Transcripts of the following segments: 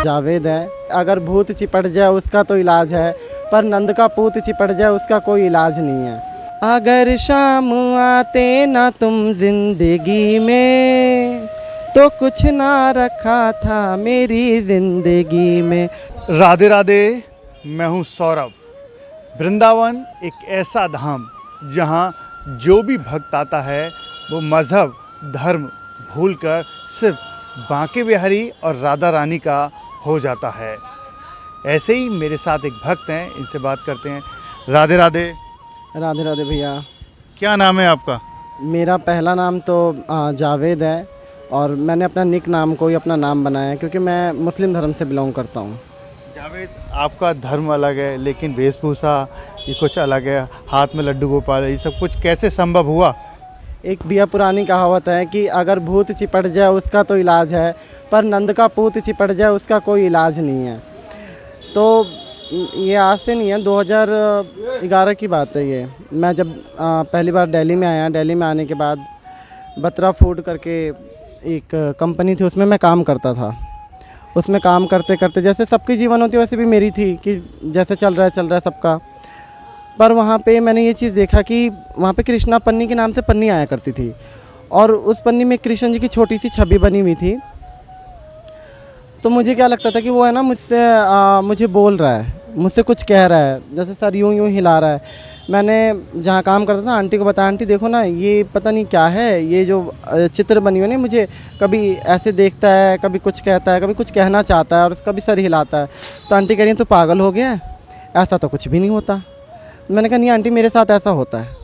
जावेद है। अगर भूत चिपट जाए उसका तो इलाज है, पर नंद का पूत चिपट जाए उसका कोई इलाज नहीं है। अगर शाम आते ना तुम जिंदगी में, तो कुछ ना रखा था मेरी जिंदगी में। राधे राधे, मैं हूँ सौरभ। वृंदावन एक ऐसा धाम जहाँ जो भी भक्त आता है वो मज़हब धर्म भूलकर सिर्फ बांके बिहारी और राधा रानी का हो जाता है। ऐसे ही मेरे साथ एक भक्त हैं, इनसे बात करते हैं। राधे राधे। राधे राधे भैया। क्या नाम है आपका? मेरा पहला नाम तो जावेद है, और मैंने अपना निक नाम को ही अपना नाम बनाया है क्योंकि मैं मुस्लिम धर्म से बिलोंग करता हूँ। जावेद, आपका धर्म अलग है लेकिन वेशभूषा ये कुछ अलग है, हाथ में लड्डू गोपाल, ये सब कुछ कैसे संभव हुआ? एक भैया पुरानी कहावत है कि अगर भूत चिपट जाए उसका तो इलाज है, पर नंद का पूत चिपट जाए उसका कोई इलाज नहीं है। तो ये आज से नहीं है, 2011 की बात है ये। मैं जब पहली बार दिल्ली में आया, दिल्ली में आने के बाद बत्रा फूड करके एक कंपनी थी, उसमें मैं काम करता था। उसमें काम करते करते जैसे सबकी जीवन होती है वैसे भी मेरी थी कि जैसे चल रहा है सबका। पर वहाँ पे मैंने ये चीज़ देखा कि वहाँ पे कृष्णा पन्नी के नाम से पन्नी आया करती थी, और उस पन्नी में कृष्ण जी की छोटी सी छवि बनी हुई थी। तो मुझे क्या लगता था कि वो है ना मुझसे मुझे बोल रहा है, मुझसे कुछ कह रहा है, जैसे सर यूँ यूँ हिला रहा है। मैंने जहाँ काम करता था आंटी को बताया, आंटी देखो ना ये पता नहीं क्या है, ये जो चित्र बनी हुई है मुझे कभी ऐसे देखता है, कभी कुछ कहता है, कभी कुछ कहना चाहता है और कभी सर हिलाता है। तो आंटी कह रही है तू पागल हो गया है, ऐसा तो कुछ भी नहीं होता। मैंने कहा नहीं आंटी मेरे साथ ऐसा होता है।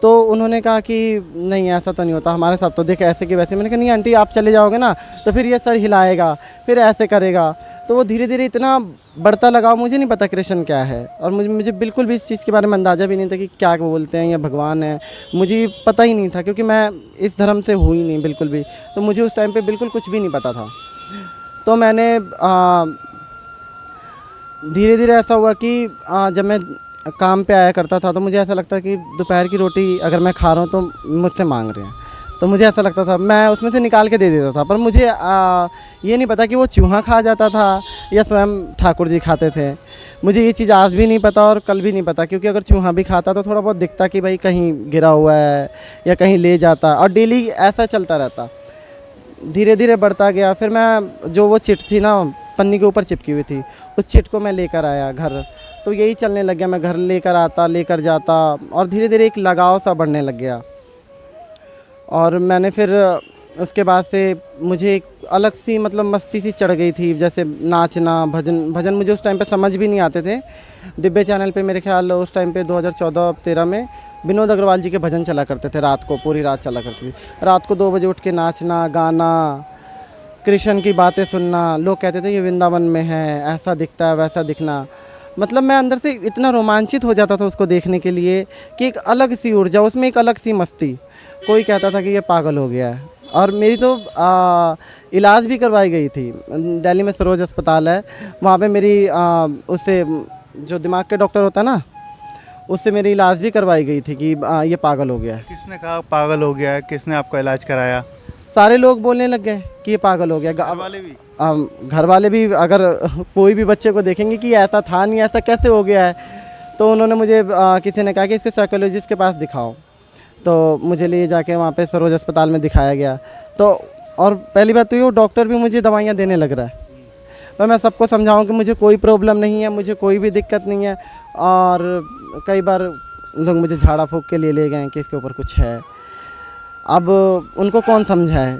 तो उन्होंने कहा कि नहीं ऐसा तो नहीं होता, हमारे साथ तो देख ऐसे कि वैसे। मैंने कहा नहीं आंटी आप चले जाओगे ना तो फिर ये सर हिलाएगा, फिर ऐसे करेगा। तो वो धीरे धीरे इतना बढ़ता लगा, मुझे नहीं पता कृष्ण क्या है, और मुझे बिल्कुल भी इस चीज़ के बारे में अंदाज़ा भी नहीं था कि क्या बोलते हैं या भगवान है, मुझे पता ही नहीं था क्योंकि मैं इस धर्म से हुई नहीं बिल्कुल भी। तो मुझे उस टाइम पे बिल्कुल कुछ भी नहीं पता था। तो मैंने धीरे धीरे ऐसा हुआ कि जब मैं काम पे आया करता था तो मुझे ऐसा लगता कि दोपहर की रोटी अगर मैं खा रहा हूँ तो मुझसे मांग रहे हैं। तो मुझे ऐसा लगता था मैं उसमें से निकाल के दे देता था, पर मुझे ये नहीं पता कि वो चूहा खा जाता था या स्वयं ठाकुर जी खाते थे। मुझे ये चीज़ आज भी नहीं पता और कल भी नहीं पता, क्योंकि अगर चूहा भी खाता तो थोड़ा बहुत दिखता कि भाई कहीं गिरा हुआ है या कहीं ले जाता, और डेली ऐसा चलता रहता। धीरे धीरे बढ़ता गया। फिर मैं जो वो चिट थी ना पन्नी के ऊपर चिपकी हुई थी, उस चिट को मैं लेकर आया घर। तो यही चलने लग गया, मैं घर लेकर आता लेकर जाता, और धीरे धीरे एक लगाव सा बढ़ने लग गया। और मैंने फिर उसके बाद से मुझे एक अलग सी मतलब मस्ती सी चढ़ गई थी, जैसे नाचना, भजन मुझे उस टाइम पे समझ भी नहीं आते थे। दिव्य चैनल पे मेरे ख्याल उस टाइम पे 2014-13 में विनोद अग्रवाल जी के भजन चला करते थे, रात को पूरी रात चला करती थी। रात को 2 बजे उठ के नाचना, गाना, कृष्ण की बातें सुनना। लोग कहते थे ये वृंदावन में है, ऐसा दिखता है वैसा दिखना। मतलब मैं अंदर से इतना रोमांचित हो जाता था उसको देखने के लिए कि एक अलग सी ऊर्जा, उसमें एक अलग सी मस्ती। कोई कहता था कि ये पागल हो गया है। और मेरी तो इलाज भी करवाई गई थी। दिल्ली में सरोज अस्पताल है, वहाँ पे मेरी उससे जो दिमाग के डॉक्टर होता है ना, उससे मेरी इलाज भी करवाई गई थी कि ये पागल हो गया है। किसने कहा पागल हो गया है? किसने आपका इलाज कराया? सारे लोग बोलने लग गए कि ये पागल हो गया। घर वाले भी? घर वाले भी, अगर कोई भी बच्चे को देखेंगे कि ऐसा था नहीं, ऐसा कैसे हो गया है, तो उन्होंने मुझे किसी ने कहा कि इसको साइकोलॉजिस्ट के पास दिखाओ। तो मुझे ले जाके वहाँ पे सरोज अस्पताल में दिखाया गया। तो और पहली बात तो ये, डॉक्टर भी मुझे दवाइयाँ देने लग रहा है। पर मैं सबको समझाऊँ कि मुझे कोई प्रॉब्लम नहीं है, मुझे कोई भी दिक्कत नहीं है। और कई बार लोग मुझे झाड़ा फूँक के लिए ले गए कि इसके ऊपर कुछ है। अब उनको कौन समझाए।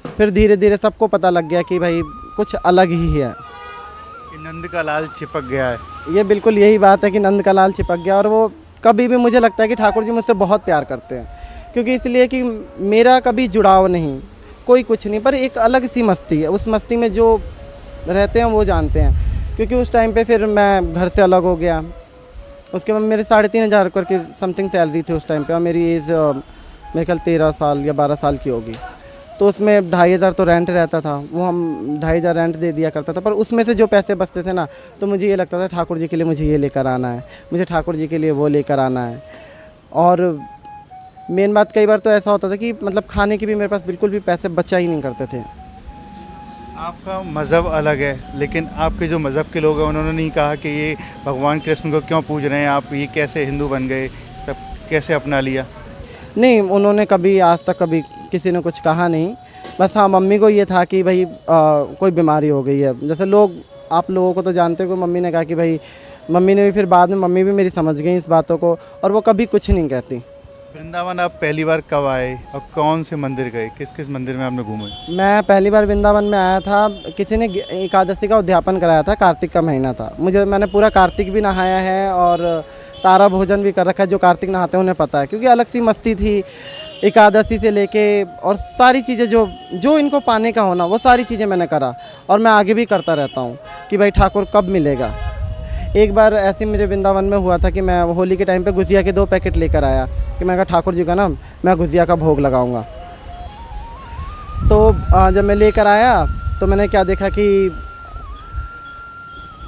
फिर धीरे धीरे सबको पता लग गया कि भाई कुछ अलग ही है। नंद का लाल चिपक गया है। ये बिल्कुल यही बात है कि नंद का लाल चिपक गया। और वो कभी भी मुझे लगता है कि ठाकुर जी मुझसे बहुत प्यार करते हैं, क्योंकि इसलिए कि मेरा कभी जुड़ाव नहीं, कोई कुछ नहीं, पर एक अलग सी मस्ती है। उस मस्ती में जो रहते हैं वो जानते हैं। क्योंकि उस टाइम पे फिर मैं घर से अलग हो गया। उसके बाद मेरे 3,500 करके समथिंग सैलरी थी उस टाइम पे, और मेरी एज मेरे ख्याल 13 साल या 12 साल की होगी। तो उसमें 2,500 तो रेंट रहता था, वो हम 2,500 रेंट दे दिया करता था। पर उसमें से जो पैसे बचते थे ना, तो मुझे ये लगता था ठाकुर जी के लिए मुझे ये लेकर आना है, मुझे ठाकुर जी के लिए वो लेकर आना है। और मेन बात कई बार तो ऐसा होता था कि मतलब खाने के भी मेरे पास बिल्कुल भी पैसे बचा ही नहीं करते थे। आपका मज़हब अलग है, लेकिन आपके जो मज़हब के लोग हैं उन्होंने नहीं कहा कि ये भगवान कृष्ण को क्यों पूज रहे हैं आप, ये कैसे हिंदू बन गए, सब कैसे अपना लिया? नहीं, उन्होंने कभी आज तक कभी किसी ने कुछ कहा नहीं। बस हाँ, मम्मी को ये था कि भाई कोई बीमारी हो गई है। जैसे लोग, आप लोगों को तो जानते हो कि मम्मी ने कहा कि भाई, मम्मी ने भी फिर बाद में, मम्मी भी मेरी समझ गई इस बातों को, और वो कभी कुछ नहीं कहती। वृंदावन आप पहली बार कब आए और कौन से मंदिर गए, किस किस मंदिर में आपने घूमे? मैं पहली बार वृंदावन में आया था, किसी ने एकादशी का उद्यापन कराया था, कार्तिक का महीना था। मैंने पूरा कार्तिक भी नहाया है और तारा भोजन भी कर रखा है। जो कार्तिक नहाते हैं उन्हें पता है, क्योंकि अलग सी मस्ती थी एकादशी से लेके, और सारी चीज़ें जो इनको पाने का होना, वो सारी चीज़ें मैंने करा, और मैं आगे भी करता रहता हूँ कि भाई ठाकुर कब मिलेगा। एक बार ऐसे मुझे वृंदावन में हुआ था कि मैं होली के टाइम पे गुजिया के 2 पैकेट लेकर आया कि मैं कहा ठाकुर जी का ना मैं गुजिया का भोग लगाऊंगा। तो जब मैं लेकर आया तो मैंने क्या देखा कि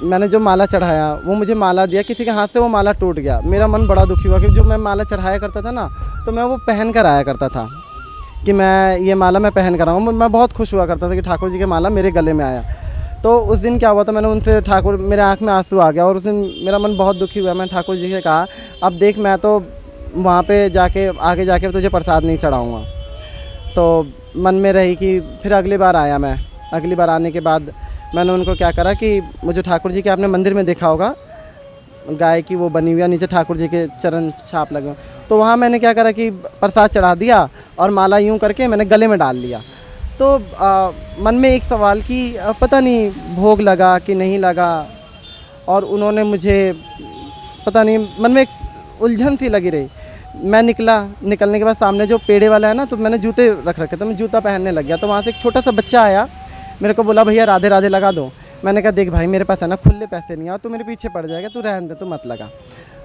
मैंने जो माला चढ़ाया, वो मुझे माला दिया, किसी के हाथ से वो माला टूट गया। मेरा मन बड़ा दुखी हुआ कि जो मैं माला चढ़ाया करता था ना, तो मैं वो पहन कर आया करता था कि मैं ये माला मैं पहन कर आऊँ। मैं बहुत खुश हुआ करता था कि ठाकुर जी के माला मेरे गले में आया। तो उस दिन क्या हुआ था, मैंने उनसे, ठाकुर, मेरे आँख में आंसू आ गया और उस दिन मेरा मन बहुत दुखी हुआ। मैंने ठाकुर जी से कहा, अब देख, मैं तो वहाँ पे जाके आगे जाके तुझे प्रसाद नहीं चढ़ाऊँगा। तो मन में रही कि फिर अगली बार आया मैं। अगली बार आने के बाद मैंने उनको क्या करा कि मुझे ठाकुर जी के, आपने मंदिर में देखा होगा गाय की वो बनी हुई है, नीचे ठाकुर जी के चरण छाप लगे, तो वहाँ मैंने क्या करा कि प्रसाद चढ़ा दिया और माला यूँ करके मैंने गले में डाल लिया। तो मन में एक सवाल कि पता नहीं भोग लगा कि नहीं लगा, और उन्होंने मुझे, पता नहीं, मन में एक उलझन सी लगी रही। मैं निकलने के बाद सामने जो पेड़े वाला है ना, तो मैंने जूते रख रखे थे, मैं जूता पहनने लग गया। तो वहाँ से एक छोटा सा बच्चा आया, मेरे को बोला, भैया राधे राधे लगा दो। मैंने कहा, देख भाई, मेरे पास है ना खुले पैसे नहीं है, तू मेरे पीछे पड़ जाएगा, तू रहने दे, तू मत लगा।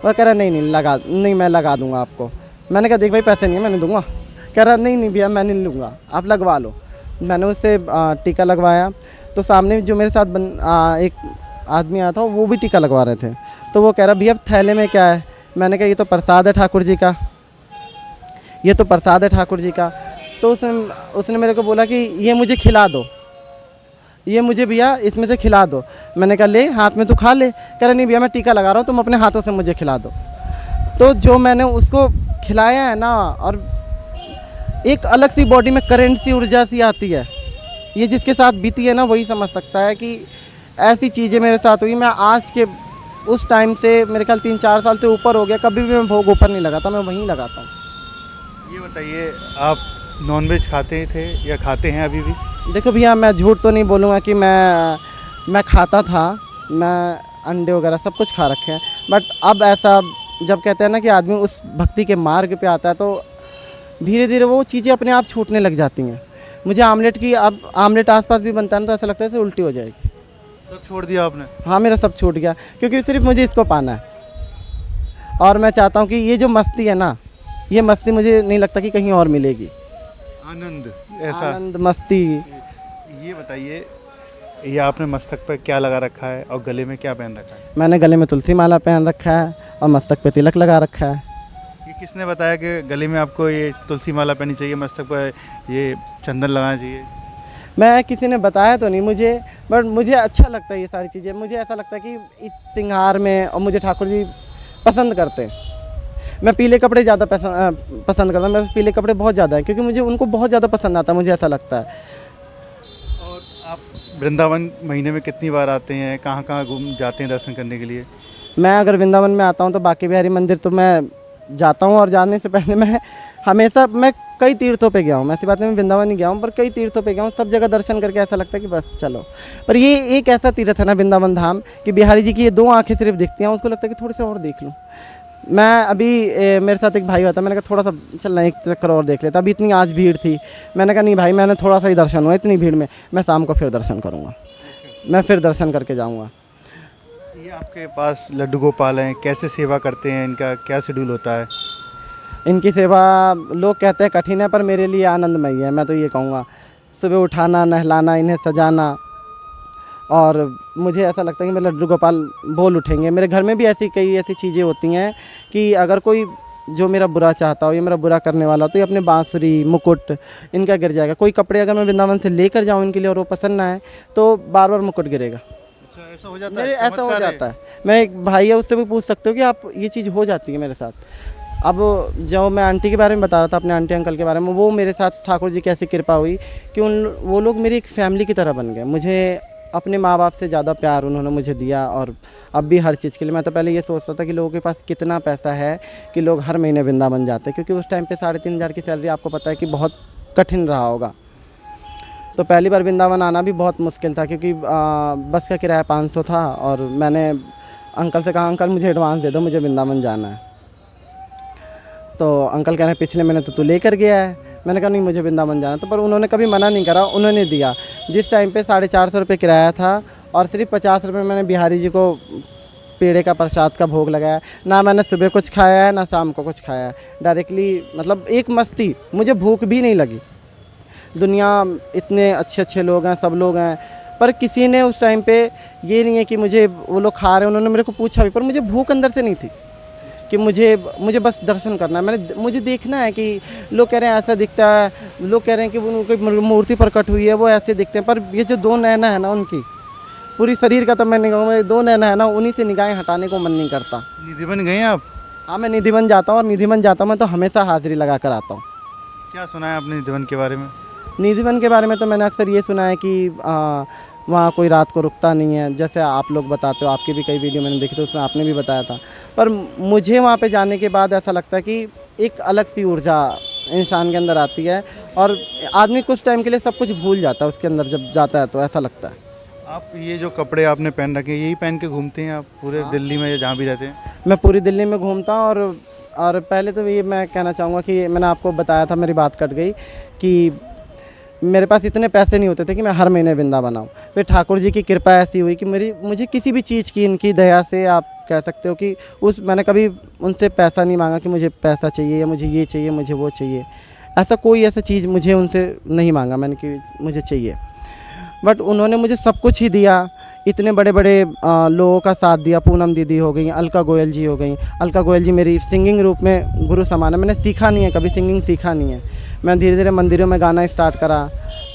वह कह रहा, नहीं मैं लगा दूँगा आपको। मैंने कहा, देख भाई, पैसे नहीं है, मैं नहीं दूँगा। कह रहा, नहीं भैया, मैं नहीं लूँगा, आप लगवा लो। मैंने उससे टीका लगवाया। तो सामने जो मेरे साथ एक आदमी आया था, वो भी टीका लगवा रहे थे। तो वो कह रहा, भैया थैले में क्या है? मैंने कहा, ये तो प्रसाद है ठाकुर जी का, ये तो प्रसाद है ठाकुर जी का। तो उसने मेरे को बोला कि ये मुझे खिला दो, ये मुझे भैया इसमें से खिला दो। मैंने कहा, ले, हाथ में तू खा ले। कह रहा, नहीं भैया, मैं टीका लगा रहा हूँ, तुम अपने हाथों से मुझे खिला दो। तो जो मैंने उसको खिलाया है ना, और एक अलग सी बॉडी में करंट सी, ऊर्जा सी आती है। ये जिसके साथ बीती है ना, वही समझ सकता है कि ऐसी चीज़ें मेरे साथ हुई। मैं आज के उस टाइम से मेरे ख्याल 3-4 साल से ऊपर हो गया, कभी भी मैं भोग ऊपर नहीं लगाता, मैं वहीं लगाता हूँ। ये बताइए, आप नॉनवेज खाते थे या खाते हैं अभी भी? देखो भैया, मैं झूठ तो नहीं बोलूँगा कि मैं खाता था, मैं अंडे वगैरह सब कुछ खा रखे हैं। बट अब ऐसा, जब कहते हैं ना कि आदमी उस भक्ति के मार्ग पे आता है, तो धीरे धीरे वो चीज़ें अपने आप छूटने लग जाती हैं। मुझे अब आमलेट आसपास भी बनता है ना, तो ऐसा लगता है जैसे उल्टी हो जाएगी। सब छोड़ दिया आपने? हाँ, मेरा सब छूट गया, क्योंकि सिर्फ मुझे इसको पाना है। और मैं चाहता हूँ कि ये जो मस्ती है ना, ये मस्ती मुझे नहीं लगता कि कहीं और मिलेगी। आनंद, ऐसा आनंद, मस्ती। ये बताइए, ये आपने मस्तक पर क्या लगा रखा है और गले में क्या पहन रखा है? मैंने गले में तुलसी माला पहन रखा है और मस्तक पे तिलक लगा रखा है। ये किसने बताया कि गले में आपको ये तुलसी माला पहननी चाहिए, मस्तक पर ये चंदन लगाना चाहिए? मैं, किसी ने बताया तो नहीं मुझे, बट मुझे अच्छा लगता है ये सारी चीज़ें। मुझे ऐसा लगता है कि इस श्रृंगार में, और मुझे ठाकुर जी पसंद करते हैं। मैं पीले कपड़े ज़्यादा पसंद करता हूँ। मैं पीले कपड़े बहुत ज़्यादा हैं, क्योंकि मुझे उनको बहुत ज़्यादा पसंद आता है, मुझे ऐसा लगता है। और आप वृंदावन महीने में कितनी बार आते हैं, कहाँ कहाँ घूम जाते हैं दर्शन करने के लिए? मैं अगर वृंदावन में आता हूँ तो बांके बिहारी मंदिर तो मैं जाता हूँ, और जाने से पहले मैं कई तीर्थों पे गया हूँ। मैं ऐसी बात नहीं, मैं वृंदावन नहीं गया हूँ, पर कई तीर्थों पे गया हूँ। सब जगह दर्शन करके ऐसा लगता है कि बस चलो। पर ये एक ऐसा तीर्थ है ना, वृंदावन धाम, कि बिहारी जी की ये 2 आँखें सिर्फ दिखती हैं, उसको लगता है कि थोड़े से और देख लूँ। मैं अभी मेरे साथ एक भाई हुआ था, मैंने कहा थोड़ा सा चलना, एक चक्कर और देख लेता। अभी इतनी आज भीड़ थी, मैंने कहा नहीं भाई, मैंने थोड़ा सा ही दर्शन हुआ, इतनी भीड़ में मैं शाम को फिर दर्शन करूँगा, मैं फिर दर्शन करके जाऊँगा। ये आपके पास लड्डू गोपाल हैं, कैसे सेवा करते हैं, इनका क्या शेड्यूल होता है? इनकी सेवा लोग कहते हैं कठिन है, पर मेरे लिए आनंदमयी है। मैं तो ये कहूँगा, सुबह उठाना, नहलाना, इन्हें सजाना, और मुझे ऐसा लगता है कि मेरे लड्डू गोपाल बोल उठेंगे। मेरे घर में भी कई ऐसी चीज़ें होती हैं कि अगर कोई जो मेरा बुरा चाहता हो या मेरा बुरा करने वाला हो तो ये अपने बांसुरी मुकुट इनका गिर जाएगा। कोई कपड़े अगर मैं वृंदावन से लेकर जाऊँ इनके लिए और वो पसंद ना आए तो बार बार मुकुट गिरेगा। अच्छा, ऐसा हो जाता मेरे है, ऐसा हो चमत्कार है। जाता है। मैं एक भाई है उससे भी पूछ सकते हो कि आप ये चीज़ हो जाती है मेरे साथ। अब जो मैं आंटी के बारे में बता रहा था, अपने आंटी अंकल के बारे में, वो मेरे साथ ठाकुर जी की ऐसी कृपा हुई कि वो लोग मेरी एक फैमिली की तरह बन गए। मुझे अपने माँ बाप से ज़्यादा प्यार उन्होंने मुझे दिया और अब भी हर चीज़ के लिए। मैं तो पहले ये सोचता था कि लोगों के पास कितना पैसा है कि लोग हर महीने वृंदावन जाते हैं, क्योंकि उस टाइम पे 3,500 की सैलरी आपको पता है कि बहुत कठिन रहा होगा। तो पहली बार वृंदावन आना भी बहुत मुश्किल था, क्योंकि बस का किराया 500 था और मैंने अंकल से कहा अंकल मुझे एडवांस दे दो, मुझे वृंदावन जाना है। तो अंकल कह रहे हैं पिछले महीने तो तू लेकर गया है। मैंने कहा नहीं मुझे वृंदावन जाना, तो पर उन्होंने कभी मना नहीं करा, उन्होंने दिया। जिस टाइम पे 450 रुपये किराया था और सिर्फ 50 रुपये मैंने बिहारी जी को पेड़े का प्रसाद का भोग लगाया। ना मैंने सुबह कुछ खाया है ना शाम को कुछ खाया है, डायरेक्टली मतलब एक मस्ती, मुझे भूख भी नहीं लगी। दुनिया इतने अच्छे अच्छे लोग हैं, सब लोग हैं, पर किसी ने उस टाइम पे ये नहीं है कि मुझे वो लोग खा रहे हैं, उन्होंने मेरे को पूछा भी, पर मुझे भूख अंदर से नहीं थी कि मुझे बस दर्शन करना है। मुझे देखना है कि लोग कह रहे हैं ऐसा दिखता है, लोग कह रहे हैं कि वो उनकी मूर्ति प्रकट हुई है वो ऐसे दिखते हैं, पर ये जो दो नैना है ना उनकी, पूरी शरीर का तो मैं नहीं कहूँगा, दो नैना है ना, उन्हीं से निगाहें हटाने को मन नहीं करता। निधि बन गए हैं आप? हाँ, मैं निधिवन जाता हूँ और निधिवन जाता हूँ मैं तो हमेशा हाजिरी लगा कर आता हूँ। क्या सुना है आपने निधिवन के बारे में? निधिवन के बारे में तो मैंने अक्सर ये सुना है कि वहाँ कोई रात को रुकता नहीं है, जैसे आप लोग बताते हो, आपकी भी कई वीडियो मैंने देखी तो उसमें आपने भी बताया था। पर मुझे वहाँ पे जाने के बाद ऐसा लगता है कि एक अलग सी ऊर्जा इंसान के अंदर आती है और आदमी कुछ टाइम के लिए सब कुछ भूल जाता है उसके अंदर जब जाता है, तो ऐसा लगता है। आप ये जो कपड़े आपने पहन रखे हैं यही पहन के घूमते हैं आप पूरे दिल्ली में या जहाँ भी रहते हैं? मैं पूरी दिल्ली में घूमता हूँ और पहले तो ये मैं कहना चाहूँगा कि मैंने आपको बताया था, मेरी बात कट गई, कि मेरे पास इतने पैसे नहीं होते थे कि मैं हर महीने वृंदावन आऊँ। फिर ठाकुर जी की कृपा ऐसी हुई कि मुझे किसी भी चीज़ की इनकी दया से आप कह सकते हो कि मैंने कभी उनसे पैसा नहीं मांगा कि मुझे पैसा चाहिए या मुझे ये चाहिए मुझे वो चाहिए। ऐसा चीज़ मुझे उनसे नहीं मांगा मैंने कि मुझे चाहिए, बट उन्होंने मुझे सब कुछ ही दिया। इतने बड़े बड़े लोगों का साथ दिया। पूनम दीदी हो गई, अलका गोयल जी हो गई। अलका गोयल जी मेरी सिंगिंग रूप में गुरु समान है। मैंने सीखा नहीं है, कभी सिंगिंग सीखा नहीं है। मैं धीरे धीरे मंदिरों में गाना स्टार्ट करा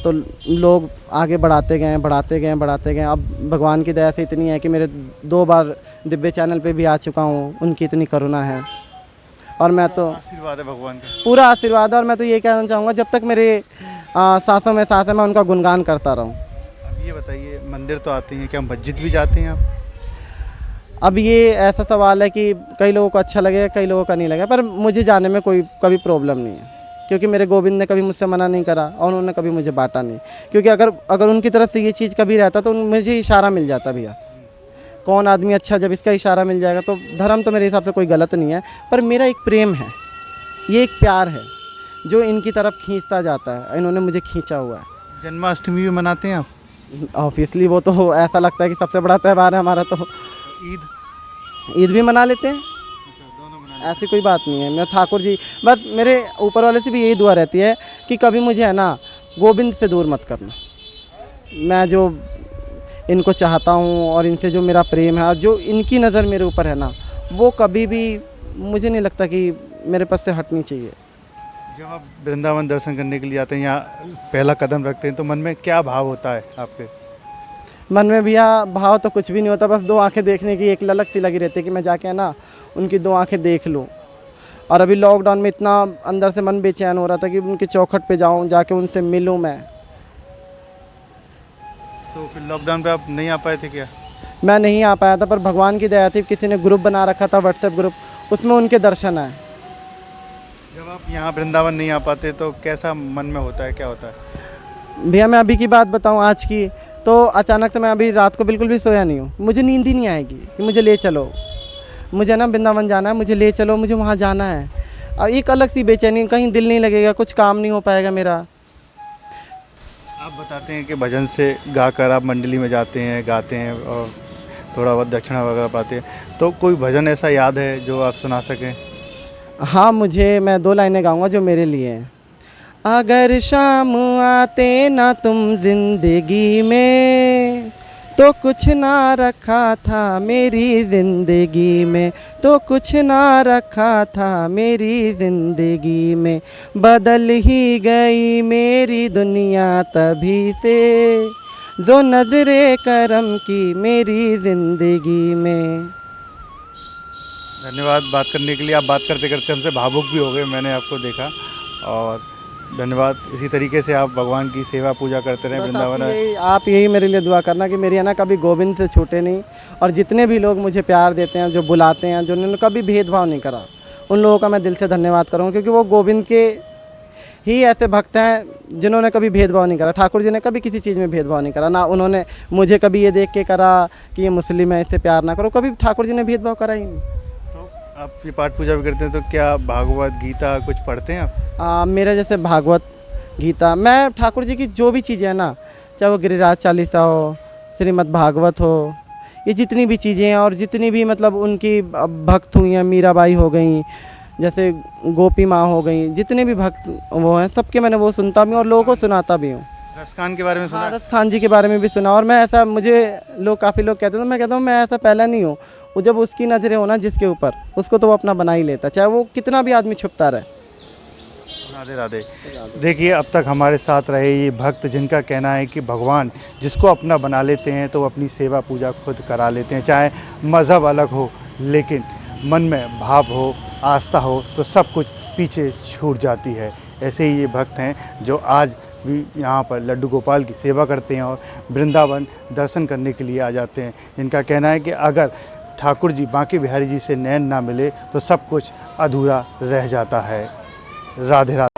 तो लोग आगे बढ़ाते गए। अब भगवान की दया से इतनी है कि मेरे 2 बार दिव्य चैनल पे भी आ चुका हूँ। उनकी इतनी करुणा है और मैं तो आशीर्वाद है भगवान का, पूरा आशीर्वाद है। और मैं तो ये कहना चाहूँगा जब तक मेरे सांसों में सांस है मैं उनका गुणगान करता रहूँ। अब ये बताइए, मंदिर तो आते हैं, क्या मस्जिद भी जाते हैं आप? अब ये ऐसा सवाल है कि कई लोगों को अच्छा लगेगा, कई लोगों का नहीं लगेगा, पर मुझे जाने में कोई कभी प्रॉब्लम नहीं है, क्योंकि मेरे गोविंद ने कभी मुझसे मना नहीं करा और उन्होंने कभी मुझे बांटा नहीं। क्योंकि अगर उनकी तरफ से ये चीज़ कभी रहता तो मुझे इशारा मिल जाता, भैया कौन आदमी अच्छा, जब इसका इशारा मिल जाएगा तो धर्म तो मेरे हिसाब से कोई गलत नहीं है। पर मेरा एक प्रेम है, ये एक प्यार है जो इनकी तरफ खींचता जाता है, इन्होंने मुझे खींचा हुआ है। जन्माष्टमी भी मनाते हैं आप? ऑब्वियसली वो तो ऐसा लगता है कि सबसे बड़ा त्यौहार है हमारा। तो ईद भी मना लेते हैं, दोनों मना। ऐसी कोई बात नहीं है। मैं ठाकुर जी, बस मेरे ऊपर वाले से भी यही दुआ रहती है कि कभी मुझे है ना गोविंद से दूर मत करना। मैं जो इनको चाहता हूँ और इनसे जो मेरा प्रेम है और जो इनकी नज़र मेरे ऊपर है ना, वो कभी भी मुझे नहीं लगता कि मेरे पास से हटनी चाहिए। जब आप वृंदावन दर्शन करने के लिए आते हैं, यहाँ पहला कदम रखते हैं, तो मन में क्या भाव होता है आपके? मन में भैया भाव तो कुछ भी नहीं होता, बस 2 आंखें देखने की एक ललक सी लगी रहती है कि मैं जाके है ना उनकी 2 आंखें देख लूँ। और अभी लॉकडाउन में इतना अंदर से मन बेचैन हो रहा था कि उनकी चौखट पे जाऊँ, जाके उनसे मिलूँ मैं। तो फिर लॉकडाउन पे आप नहीं आ पाए थे क्या? मैं नहीं आ पाया था, पर भगवान की दया थी, किसी ने ग्रुप बना रखा था व्हाट्सएप ग्रुप, उसमें उनके दर्शन आए। जब आप यहाँ वृंदावन नहीं आ पाते तो कैसा मन में होता है, क्या होता है? भैया मैं अभी की बात बताऊँ आज की, तो अचानक से मैं अभी रात को बिल्कुल भी सोया नहीं हूँ। मुझे नींद ही नहीं आएगी कि मुझे ले चलो, मुझे ना वृंदावन जाना है, मुझे ले चलो, मुझे वहाँ जाना है। और एक अलग सी बेचैनी, कहीं दिल नहीं लगेगा, कुछ काम नहीं हो पाएगा मेरा। आप बताते हैं कि भजन से गाकर आप मंडली में जाते हैं, गाते हैं और थोड़ा बहुत दक्षिणा वगैरह पाते हैं, तो कोई भजन ऐसा याद है जो आप सुना सकें? हाँ, मैं 2 लाइनें गाऊंगा जो मेरे लिए हैं। अगर शाम आते ना तुम जिंदगी में तो कुछ ना रखा था मेरी ज़िंदगी में, तो कुछ ना रखा था मेरी ज़िंदगी में, बदल ही गई मेरी दुनिया तभी से, जो नज़रे करम की मेरी ज़िंदगी में। धन्यवाद बात करने के लिए। आप बात करते करते हमसे भावुक भी हो गए, मैंने आपको देखा। और धन्यवाद। इसी तरीके से आप भगवान की सेवा पूजा करते रहें बस वृंदावन। आप यही मेरे लिए दुआ करना कि मेरी है ना कभी गोविंद से छूटे नहीं, और जितने भी लोग मुझे प्यार देते हैं, जो बुलाते हैं, जो उन्होंने कभी भेदभाव नहीं करा, उन लोगों का मैं दिल से धन्यवाद करूँगा, क्योंकि वो गोविंद के ही ऐसे भक्त हैं जिन्होंने कभी भेदभाव नहीं करा। ठाकुर जी ने कभी किसी चीज़ में भेदभाव नहीं करा, ना उन्होंने मुझे कभी ये देख के करा कि ये मुस्लिम है इससे प्यार ना करो, कभी ठाकुर जी ने भेदभाव करा ही नहीं। तो आप ये पाठ पूजा भी करते हैं, तो क्या भागवत गीता कुछ पढ़ते हैं आप? मेरा जैसे भागवत गीता, मैं ठाकुर जी की जो भी चीज़ें हैं ना, चाहे वो गिरिराज चालीसा हो, श्रीमद् भागवत हो, ये जितनी भी चीज़ें हैं, और जितनी भी मतलब उनकी भक्त हुई हैं, मीराबाई हो गई, जैसे गोपी माँ हो गई, जितने भी भक्त वो हैं सबके मैंने वो सुनता भी हूँ और लोगों को सुनाता भी हूँ। रस खान के बारे में सुना? रस खान जी के बारे में भी सुना, और मैं ऐसा, मुझे लोग काफ़ी लोग कहते हैं, तो मैं कहता हूँ मैं ऐसा पहला नहीं हूँ। वो जब उसकी नज़रें हो ना जिसके ऊपर, उसको तो वो अपना बना ही लेता, चाहे वो कितना भी आदमी छुपता रहे। राधे राधे। देखिए, अब तक हमारे साथ रहे ये भक्त जिनका कहना है कि भगवान जिसको अपना बना लेते हैं तो वो अपनी सेवा पूजा खुद करा लेते हैं। चाहे मज़हब अलग हो, लेकिन मन में भाव हो, आस्था हो, तो सब कुछ पीछे छूट जाती है। ऐसे ही ये भक्त हैं जो आज भी यहाँ पर लड्डू गोपाल की सेवा करते हैं और वृंदावन दर्शन करने के लिए आ जाते हैं। जिनका कहना है कि अगर ठाकुर जी बांके बिहारी जी से नैन ना मिले तो सब कुछ अधूरा रह जाता है। राधे राधे।